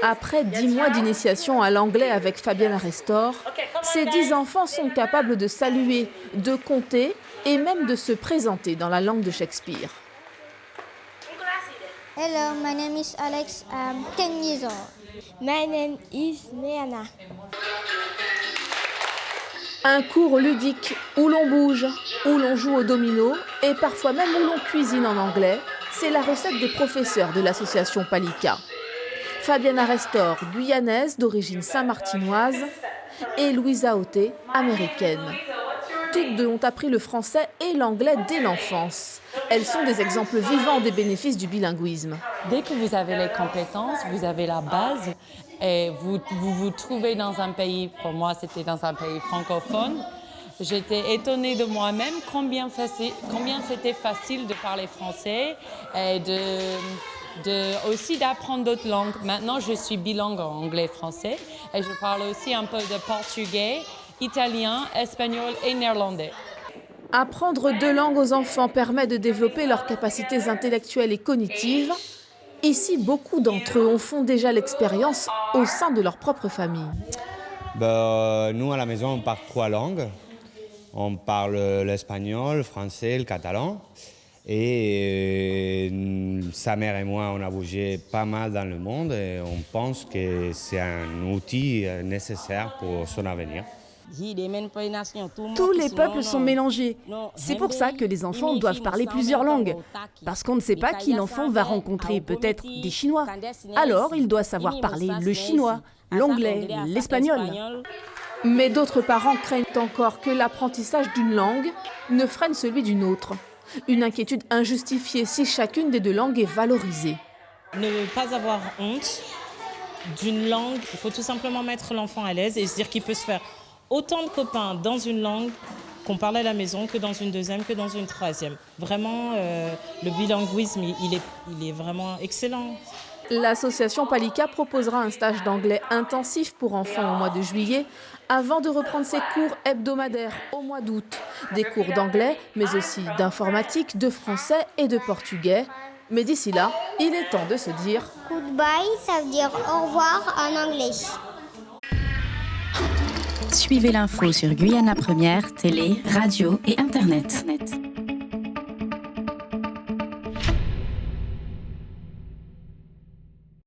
Après 10 mois d'initiation à l'anglais avec Fabienne Arestor, ces 10 enfants sont capables de saluer, de compter et même de se présenter dans la langue de Shakespeare. Hello, my name is Alex. I'm 10 years old. My name is Neana. Un cours ludique où l'on bouge, où l'on joue au domino et parfois même où l'on cuisine en anglais, c'est la recette des professeurs de l'association Palika. Fabienne Arestor, guyanaise d'origine saint-martinoise, et Louisa Oté, américaine. Toutes deux ont appris le français et l'anglais dès l'enfance. Elles sont des exemples vivants des bénéfices du bilinguisme. Dès que vous avez les compétences, vous avez la base et vous vous trouvez dans un pays, pour moi c'était dans un pays francophone, j'étais étonnée de moi-même combien c'était facile de parler français et aussi d'apprendre d'autres langues. Maintenant, je suis bilingue en anglais-français et je parle aussi un peu de portugais, italien, espagnol et néerlandais. Apprendre 2 langues aux enfants permet de développer leurs capacités intellectuelles et cognitives. Ici, beaucoup d'entre eux en font déjà l'expérience au sein de leur propre famille. Nous, à la maison, on parle 3 langues. On parle l'espagnol, le français, le catalan. Et sa mère et moi, on a bougé pas mal dans le monde et on pense que c'est un outil nécessaire pour son avenir. Tous les peuples sont mélangés. C'est pour ça que les enfants doivent parler plusieurs langues. Parce qu'on ne sait pas qui l'enfant va rencontrer, peut-être des Chinois. Alors, il doit savoir parler le chinois, l'anglais, l'espagnol. Mais d'autres parents craignent encore que l'apprentissage d'une langue ne freine celui d'une autre. Une inquiétude injustifiée si chacune des 2 langues est valorisée. Ne pas avoir honte d'une langue, il faut tout simplement mettre l'enfant à l'aise et se dire qu'il peut se faire autant de copains dans une langue qu'on parle à la maison que dans une deuxième, que dans une troisième. Vraiment, le bilinguisme, il est vraiment excellent. L'association Palika proposera un stage d'anglais intensif pour enfants au mois de juillet avant de reprendre ses cours hebdomadaires au mois d'août. Des cours d'anglais, mais aussi d'informatique, de français et de portugais. Mais d'ici là, il est temps de se dire « Goodbye », ça veut dire au revoir en anglais. Suivez l'info sur Guyana Première, télé, radio et internet.